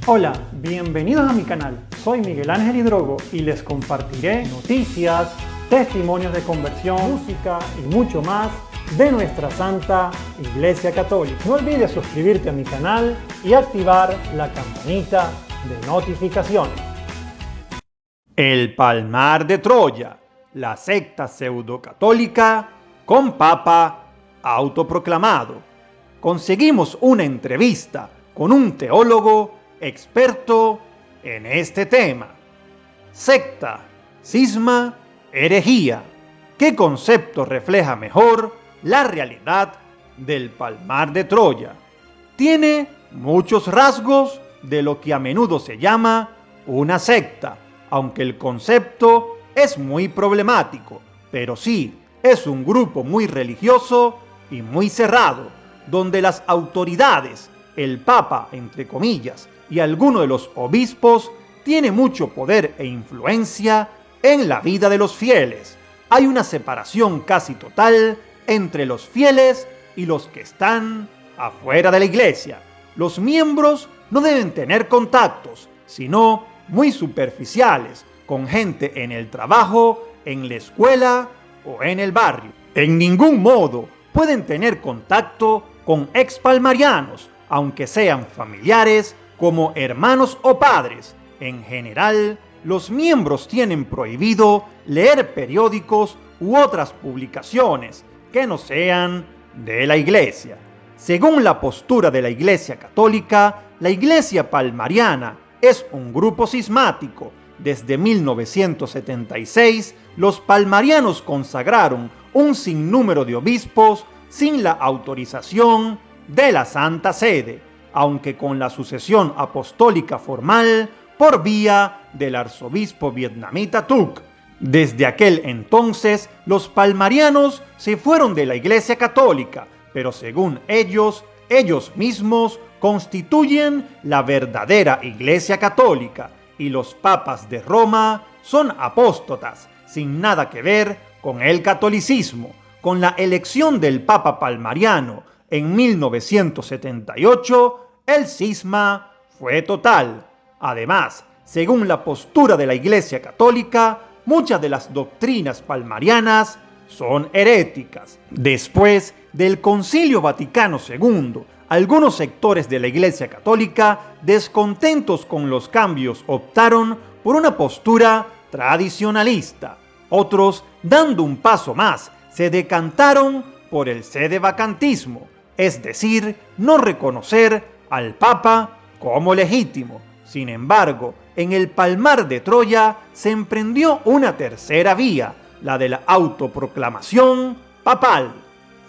Hola, bienvenidos a mi canal. Soy Miguel Ángel Hidrogo y les compartiré noticias, testimonios de conversión, música y mucho más de nuestra Santa Iglesia Católica. No olvides suscribirte a mi canal y activar la campanita de notificaciones. El Palmar de Troya, la secta pseudo-católica con papa autoproclamado. Conseguimos una entrevista con un teólogo experto en este tema. Secta, cisma, herejía. ¿Qué concepto refleja mejor la realidad del Palmar de Troya? Tiene muchos rasgos de lo que a menudo se llama una secta, aunque el concepto es muy problemático, pero sí es un grupo muy religioso y muy cerrado, donde las autoridades, el Papa, entre comillas, y alguno de los obispos tiene mucho poder e influencia en la vida de los fieles. Hay una separación casi total entre los fieles y los que están afuera de la iglesia. Los miembros no deben tener contactos, sino muy superficiales, con gente en el trabajo, en la escuela o en el barrio. En ningún modo pueden tener contacto con expalmarianos, aunque sean familiares, como hermanos o padres. En general, los miembros tienen prohibido leer periódicos u otras publicaciones que no sean de la Iglesia. Según la postura de la Iglesia Católica, la Iglesia Palmariana es un grupo cismático. Desde 1976, los palmarianos consagraron un sinnúmero de obispos sin la autorización de la Santa Sede, aunque con la sucesión apostólica formal por vía del arzobispo vietnamita Thuc. Desde aquel entonces, los palmarianos se fueron de la Iglesia Católica, pero según ellos mismos constituyen la verdadera Iglesia Católica, y los papas de Roma son apóstatas, sin nada que ver con el catolicismo. Con la elección del Papa Palmariano en 1978, el cisma fue total. Además, según la postura de la Iglesia Católica, muchas de las doctrinas palmarianas son heréticas. Después del Concilio Vaticano II, algunos sectores de la Iglesia Católica, descontentos con los cambios, optaron por una postura tradicionalista. Otros, dando un paso más, se decantaron por el sedevacantismo, es decir, no reconocer al Papa como legítimo. Sin embargo, en el Palmar de Troya se emprendió una tercera vía, la de la autoproclamación papal.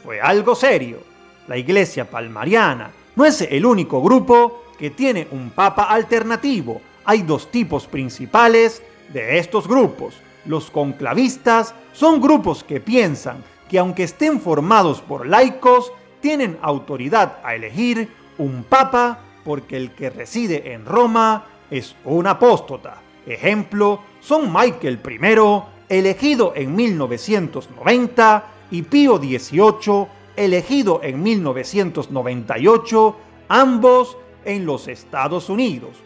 Fue algo serio. La Iglesia Palmariana no es el único grupo que tiene un papa alternativo. Hay dos tipos principales de estos grupos. Los conclavistas son grupos que piensan que aunque estén formados por laicos, tienen autoridad a elegir un papa porque el que reside en Roma es un apóstata. Ejemplo son Michael I, elegido en 1990, y Pío XVIII, elegido en 1998, ambos en los Estados Unidos.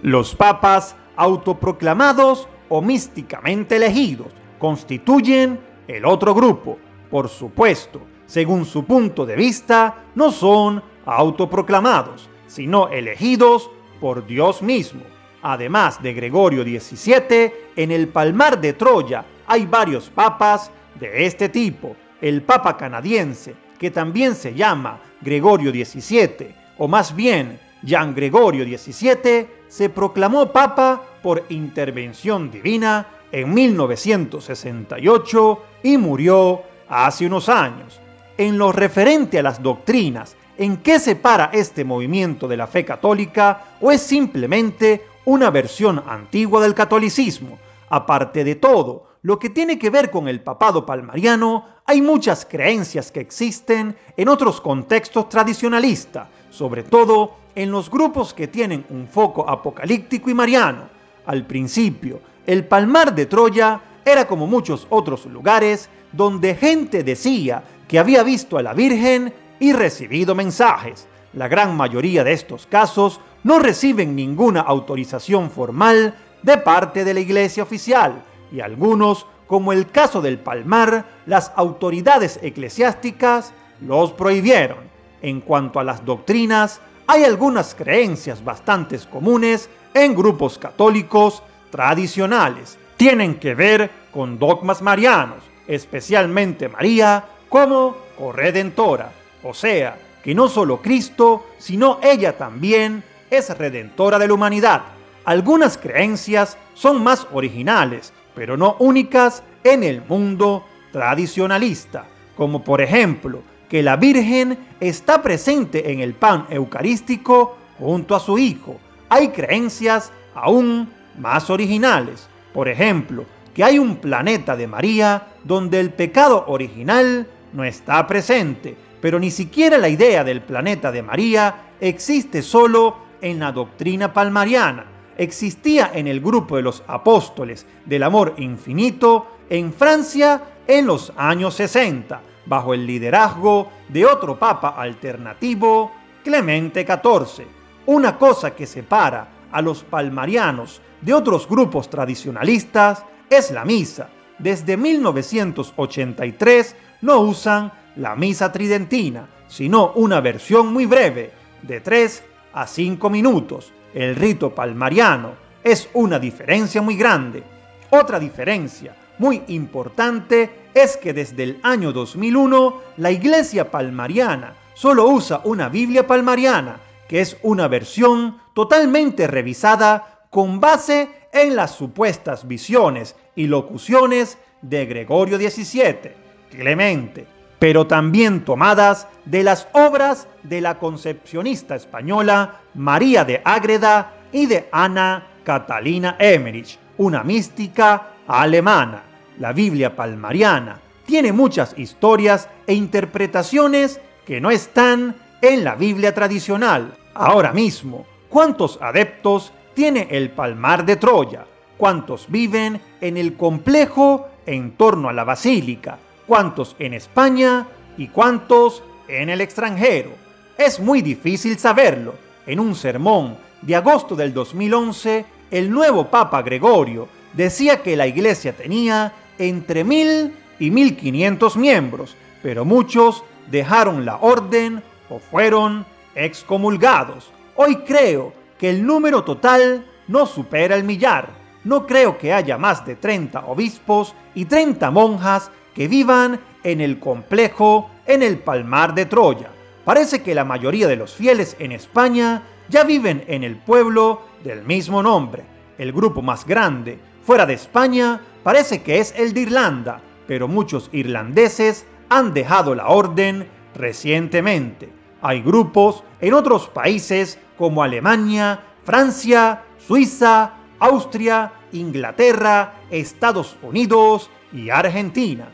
Los papas autoproclamados o místicamente elegidos constituyen el otro grupo. Por supuesto, según su punto de vista, no son autoproclamados, sino elegidos por Dios mismo. Además de Gregorio XVII, en el Palmar de Troya hay varios papas de este tipo. El Papa canadiense, que también se llama Gregorio XVII, o más bien Jean Gregorio XVII, se proclamó papa por intervención divina en 1968 y murió hace unos años. En lo referente a las doctrinas, ¿en qué se para este movimiento de la fe católica o es simplemente una versión antigua del catolicismo? Aparte de todo, lo que tiene que ver con el papado palmariano, hay muchas creencias que existen en otros contextos tradicionalistas, sobre todo en los grupos que tienen un foco apocalíptico y mariano. Al principio, el Palmar de Troya era como muchos otros lugares donde gente decía que había visto a la Virgen y recibido mensajes. La gran mayoría de estos casos no reciben ninguna autorización formal de parte de la Iglesia oficial, y algunos, como el caso del Palmar, las autoridades eclesiásticas los prohibieron. En cuanto a las doctrinas, hay algunas creencias bastante comunes en grupos católicos tradicionales. Tienen que ver con dogmas marianos, especialmente María como corredentora, o sea, que no solo Cristo, sino ella también es redentora de la humanidad. Algunas creencias son más originales, pero no únicas en el mundo tradicionalista, como por ejemplo que la Virgen está presente en el pan eucarístico junto a su Hijo. Hay creencias aún más originales, por ejemplo, que hay un planeta de María donde el pecado original no está presente, pero ni siquiera la idea del planeta de María existe solo en la doctrina palmariana. Existía en el grupo de los apóstoles del amor infinito en Francia en los años 60, bajo el liderazgo de otro papa alternativo, Clemente XIV. Una cosa que separa a los palmarianos de otros grupos tradicionalistas es la misa. Desde 1983 no usan la misa tridentina, sino una versión muy breve, de 3 a 5 minutos. El rito palmariano es una diferencia muy grande. Otra diferencia muy importante es que desde el año 2001 la Iglesia palmariana solo usa una Biblia palmariana, que es una versión totalmente revisada con base en las supuestas visiones y locuciones de Gregorio XVII, Clemente, pero también tomadas de las obras de la concepcionista española María de Ágreda y de Ana Catalina Emmerich, una mística alemana. La Biblia palmariana tiene muchas historias e interpretaciones que no están en la Biblia tradicional. Ahora mismo, ¿cuántos adeptos tiene el Palmar de Troya? ¿Cuántos viven en el complejo en torno a la basílica? ¿Cuántos en España y cuántos en el extranjero? Es muy difícil saberlo. En un sermón de agosto del 2011, el nuevo Papa Gregorio decía que la Iglesia tenía entre 1000 y 1500 miembros, pero muchos dejaron la orden o fueron excomulgados. Hoy creo que el número total no supera el millar. No creo que haya más de 30 obispos y 30 monjas que vivan en el complejo en el Palmar de Troya. Parece que la mayoría de los fieles en España ya viven en el pueblo del mismo nombre. El grupo más grande fuera de España parece que es el de Irlanda, pero muchos irlandeses han dejado la orden recientemente. Hay grupos en otros países como Alemania, Francia, Suiza, Austria, Inglaterra, Estados Unidos y Argentina.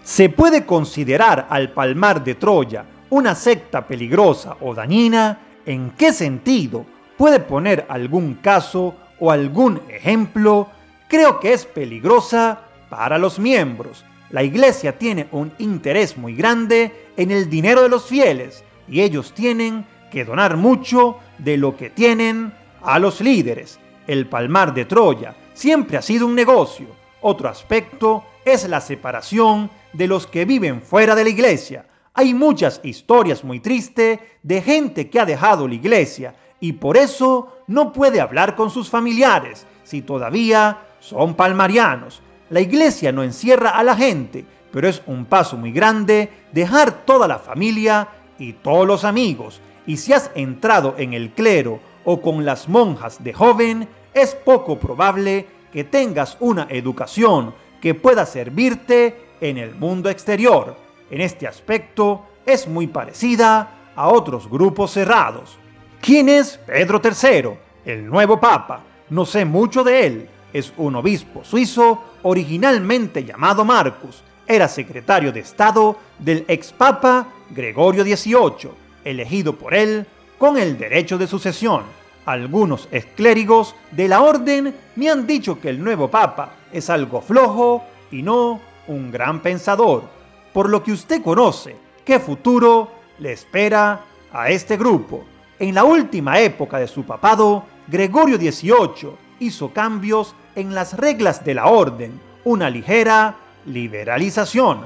¿Se puede considerar al Palmar de Troya una secta peligrosa o dañina? ¿En qué sentido? ¿Puede poner algún caso o algún ejemplo? Creo que es peligrosa para los miembros. La Iglesia tiene un interés muy grande en el dinero de los fieles y ellos tienen que donar mucho de lo que tienen a los líderes. El Palmar de Troya siempre ha sido un negocio. Otro aspecto es la separación de los que viven fuera de la Iglesia. Hay muchas historias muy tristes de gente que ha dejado la Iglesia y por eso no puede hablar con sus familiares si todavía son palmarianos. La Iglesia no encierra a la gente, pero es un paso muy grande dejar toda la familia y todos los amigos. Y si has entrado en el clero o con las monjas de joven, es poco probable que tengas una educación que pueda servirte en el mundo exterior. En este aspecto es muy parecida a otros grupos cerrados. ¿Quién es Pedro III, el nuevo Papa? No sé mucho de él. Es un obispo suizo originalmente llamado Marcus. Era secretario de Estado del ex-papa Gregorio XVIII, elegido por él con el derecho de sucesión. Algunos exclérigos de la orden me han dicho que el nuevo papa es algo flojo y no un gran pensador. Por lo que usted conoce, ¿qué futuro le espera a este grupo? En la última época de su papado, Gregorio XVIII hizo cambios en las reglas de la orden, una ligera liberalización.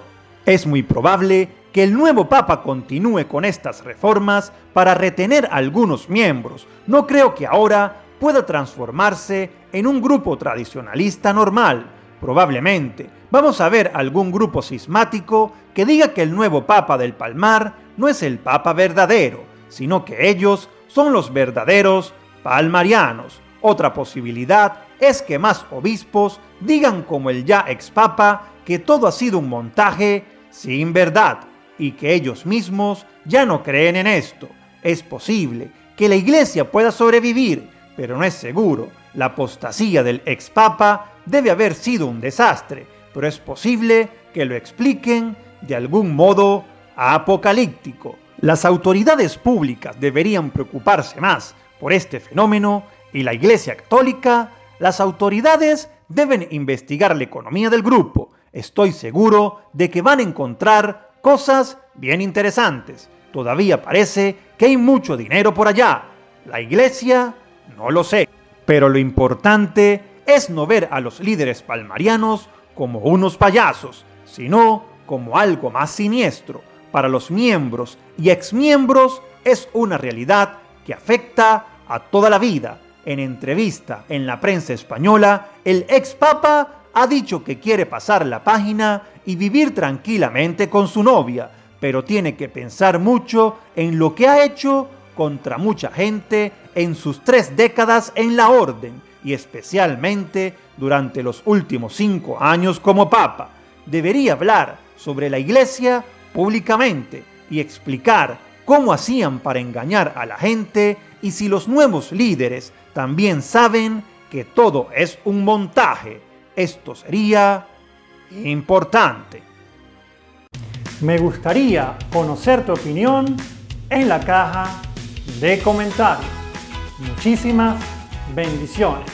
Es muy probable que el nuevo Papa continúe con estas reformas para retener a algunos miembros. No creo que ahora pueda transformarse en un grupo tradicionalista normal. Probablemente vamos a ver algún grupo cismático que diga que el nuevo Papa del Palmar no es el Papa verdadero, sino que ellos son los verdaderos palmarianos. Otra posibilidad es que más obispos digan como el ya ex Papa que todo ha sido un montaje sin verdad y que ellos mismos ya no creen en esto. Es posible que la Iglesia pueda sobrevivir, pero no es seguro. La apostasía del ex Papa debe haber sido un desastre, pero es posible que lo expliquen de algún modo apocalíptico. Las autoridades públicas deberían preocuparse más por este fenómeno y la Iglesia Católica, las autoridades deben investigar la economía del grupo. Estoy seguro de que van a encontrar cosas bien interesantes. Todavía parece que hay mucho dinero por allá. La Iglesia, no lo sé. Pero lo importante es no ver a los líderes palmarianos como unos payasos, sino como algo más siniestro. Para los miembros y exmiembros es una realidad que afecta a toda la vida. En entrevista en la prensa española, el ex Papa ha dicho que quiere pasar la página y vivir tranquilamente con su novia, pero tiene que pensar mucho en lo que ha hecho contra mucha gente en sus 3 décadas en la orden y especialmente durante los últimos 5 años como Papa. Debería hablar sobre la Iglesia públicamente y explicar cómo hacían para engañar a la gente y si los nuevos líderes también saben que todo es un montaje. Esto sería importante. Me gustaría conocer tu opinión en la caja de comentarios. Muchísimas bendiciones.